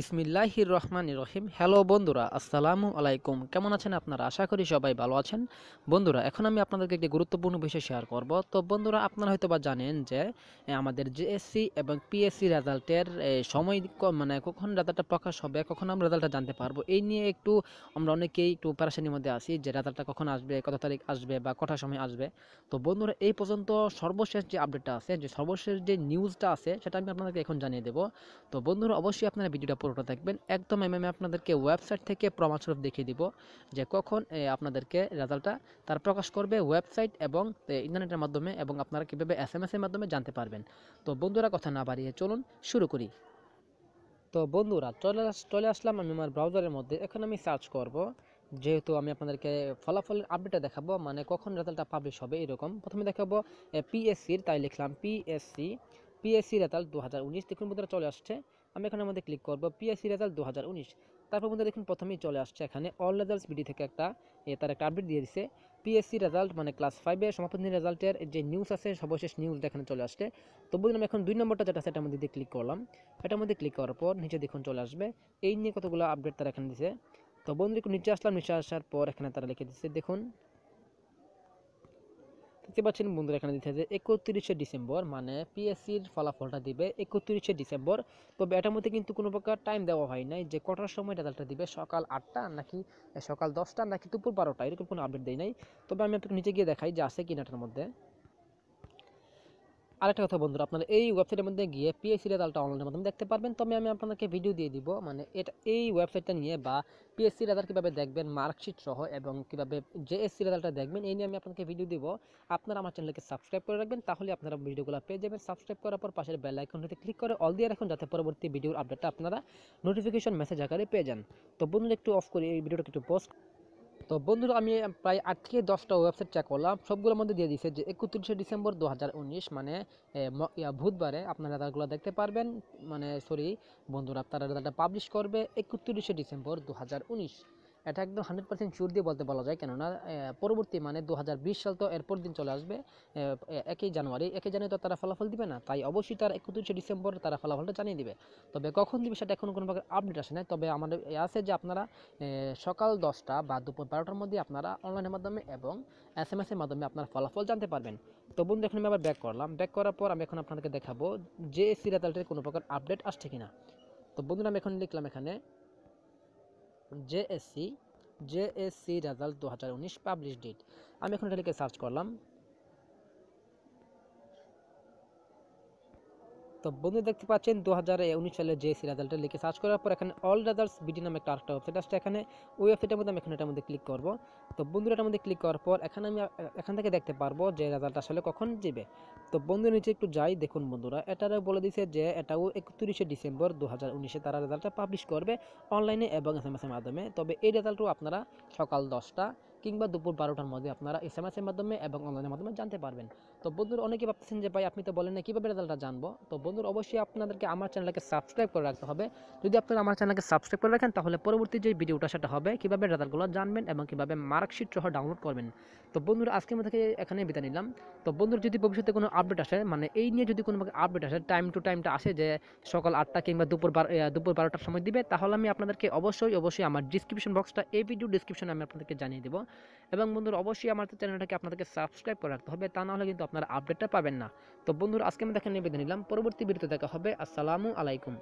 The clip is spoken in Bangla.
বিসমিল্লাহির রহমানির রহিম। হ্যালো বন্ধুরা, আসসালামু আলাইকুম। কেমন আছেন আপনারা? আশা করি সবাই ভালো আছেন। বন্ধুরা, এখন আমি আপনাদেরকে একটি গুরুত্বপূর্ণ বিষয় শেয়ার করব। তো বন্ধুরা, আপনারা হয়তোবা জানেন যে আমাদের জেএসসি এবং পিএসসি রেজাল্টের সময় মানে কখন রেজাল্টটা প্রকাশ হবে, কখন আমরা রেজাল্টটা জানতে পারবো, এই নিয়ে একটু আমরা অনেকেই একটু প্যারাশানির মধ্যে আছি যে রেজাল্টটা কখন আসবে, কত তারিখ আসবে বা কটার সময় আসবে। তো বন্ধুরা, এই পর্যন্ত সর্বশেষ যে আপডেটটা আছে, যে সর্বশেষ যে নিউজটা আছে, সেটা আমি আপনাদেরকে এখন জানিয়ে দেবো। তো বন্ধুরা, অবশ্যই আপনারা ভিডিওটা পুরোটা দেখবেন। একদম আমি আপনাদেরকে ওয়েবসাইট থেকে প্রমাণস্বরূপ দেখিয়ে দিব যে কখন আপনাদেরকে রেজাল্টটা তার প্রকাশ করবে, ওয়েবসাইট এবং ইন্টারনেটের মাধ্যমে, এবং আপনারা কীভাবে SMS এর মাধ্যমে জানতে পারবেন। তো বন্ধুরা, কথা না বাড়িয়ে চলুন শুরু করি। তো বন্ধুরা, চলে আসলাম আমি আমার ব্রাউজারের মধ্যে। এখন আমি সার্চ করব, যেহেতু আমি আপনাদেরকে ফলাফলের আপডেটটা দেখাবো, মানে কখন রেজাল্টটা পাবলিশ হবে এরকম। প্রথমে দেখাবো পিএসসির, তাই লিখলাম পিএসসি রেজাল্ট 2019। দেখুন বন্ধুরা, চলে আসছে। আমি এখানের মধ্যে ক্লিক করব পিএসসি রেজাল্ট 2019। তারপর বন্ধুরা দেখুন, প্রথমেই চলে আসছে এখানে অল রেজাল্টস বিডি থেকে তার একটা আপডেট দিয়ে দিছে। পিএসসি রেজাল্ট মানে ক্লাস 5-এর সমাপনী রেজাল্টের যে নিউজ আছে, সর্বশেষ নিউজটা এখানে চলে আসছে। তো বললাম, এখন 2 নম্বরটা যেটা আছে এটার মধ্যে ক্লিক করলাম। এটার মধ্যে ক্লিক করার পর নিচে দেখুন চলে আসবে এই নিয়ে কতগুলো আপডেট তারা এখানে দিছে। তো বন্ধু একটু নিচে আসলাম, নিচে আসার পর এখানে তারা লিখে দিচ্ছে, দেখুন দেখতে পাচ্ছেন বন্ধুরা, এখানে দিতে যে 31শে ডিসেম্বর, মানে পিএসসির ফলাফলটা দিবে 31শে ডিসেম্বর। তবে এটার মধ্যে কিন্তু কোনো প্রকার টাইম দেওয়া হয় নাই যে কটার সময় রেজাল্টটা দিবে, সকাল 8টা নাকি সকাল 10টা নাকি দুপুর 12টা, এরকম কোনো আপডেট দেয় নাই। তবে আমি আপনাকে নিচে গিয়ে দেখাই যে আছে কিনা এটার মধ্যে। আরেকটা কথা বন্ধুরা, আপনারা এই ওয়েবসাইটের মধ্যে গিয়ে পিএসসি রেজাল্টটা অনলাইনের মাধ্যমে দেখতে পারবেন। তবে আমি আপনাদেরকে ভিডিও দিয়ে দিব, মানে এই ওয়েবসাইটটা নিয়ে বা পিএসসি রেজাল্ট কীভাবে দেখবেন মার্কশিট সহ, এবং কীভাবে জেএসসি রেজাল্টটা দেখবেন, এই নিয়ে আমি আপনাকে ভিডিও দিব। আপনারা আমার চ্যানেলকে সাবস্ক্রাইব করে রাখবেন, তাহলে আপনারা ভিডিওগুলো পেয়ে যাবেন। সাবস্ক্রাইব করার পর পাশের বেল আইকনটিতে ক্লিক করে অল দিয়ে রাখুন, যাতে পরবর্তী ভিডিওর আপডেটটা আপনারা নোটিফিকেশন মেসেজ আকারে পেয়ে যান। তো বন্ধুরা, একটু অফ করে এই ভিডিওটা একটু পোস্ট। তো বন্ধুরা, আমি প্রায় 8 থেকে 10টা ওয়েবসাইট চেক করলাম, সবগুলোর মধ্যে দিয়ে দিয়েছে যে 31শে ডিসেম্বর 2019, মানে বুধবারে আপনারা রেজাল্টগুলো দেখতে পারবেন। মানে সরি বন্ধুরা, আপনারা রেজাল্টটা পাবলিশ করবে 31শে ডিসেম্বর 2019। এটা একদম 100% শিওর দিয়ে বলা যায়, কেননা পরবর্তী মানে 2020 সাল তো এরপর দিন চলে আসবে। 1 জানুয়ারি তো তারা ফলাফল দিবে না, তাই অবশ্যই তারা 31শে ডিসেম্বর তারা ফলাফলটা জানিয়ে দিবে। তবে কখন দিবে সেটা এখন কোনো প্রকার আপডেট আসে না। তবে আমাদের আছে যে আপনারা সকাল 10টা বা দুপুর 12টার মধ্যে আপনারা অনলাইনের মাধ্যমে এবং SMS এর মাধ্যমে আপনার ফলাফল জানতে পারবেন। তো বন্ধু, এখন আমি আবার ব্যাক করলাম। ব্যাক করার পর আমি এখন আপনাদেরকে দেখাবো যে এসি রেজাল্টের কোনো প্রকার আপডেট আসছে কিনা। তো বন্ধুরা, আমি এখন লিখলাম এখানে জেএসসি রেজাল্ট 2019 পাবলিশ ডেট। আমি এখন এটা লিখে সার্চ করলাম। তো বন্ধু, দেখতে পাচ্ছেন 2019 সালের জেএসসি রেজাল্টটা লিখে সার্চ করার পর এখানে অল রেজাল্টস বিডি নামে একটা আরেকটা ওয়েবসাইট আসছে। এখানে ওই ওয়েবসাইটের মধ্যে আমি এখন এটার মধ্যে ক্লিক করব। তো বন্ধুরা, এটার মধ্যে ক্লিক করার পর এখানে আমি এখান থেকে দেখতে পারবো যে রেজাল্ট আসলে কখন দিবে। তো বন্ধু, নিচে একটু যাই, দেখুন বন্ধুরা, এটারও বলে দিছে যে এটাও 31শে ডিসেম্বর 2019-এ তারা রেজাল্টটা পাবলিশ করবে অনলাইনে এবং SMS এর মাধ্যমে। তবে এই রেজাল্টও আপনারা সকাল 10টা কিংবা দুপুর 12টার মধ্যে আপনারা SMS এর মাধ্যমে এবং অনলাইনের মাধ্যমে জানতে পারবেন। তো বন্ধুরা, অনেকে ভাবতেছেন যে ভাই আপনি তো বলেন না কীভাবে রেজাল্টটা জানবো। তো বন্ধুরা, অবশ্যই আপনাদেরকে আমার চ্যানেলকে সাবস্ক্রাইব করে রাখতে হবে। যদি আপনারা আমার চ্যানেলকে সাবস্ক্রাইব করে রাখেন, তাহলে পরবর্তী যে ভিডিওটা সেটা হবে কীভাবে রেজাল্টগুলো জানবেন এবং কীভাবে মার্কশিট সহ ডাউনলোড করবেন। তো বন্ধুরা, আজকের মধ্যে এখানে বিদায় নিলাম। তো বন্ধুরা, যদি ভবিষ্যতে কোনো আপডেট আসে, মানে এই নিয়ে যদি কোনো আপডেট আসে, টাইম টু টাইমটা আসে যে সকাল 8টা কিংবা দুপুর 12টার সময় দিবে, তাহলে আমি আপনাদেরকে অবশ্যই আমার ডিসক্রিপশন বক্সটা, এই ভিডিও ডিসক্রিপশনে আমি আপনাদেরকে জানিয়ে দেবো। এবং বন্ধুরা, অবশ্যই আমার চ্যানেলটাকে আপনাদেরকে সাবস্ক্রাইব করে রাখতে হবে, তা না হলে কিন্তু আপনারা আপডেটটা পাবেন না। তো বন্ধুরা, আজকে আমি দেখেন বিদায় নিলাম। পরবর্তী ভিডিওতে দেখা হবে। আসসালামু আলাইকুম।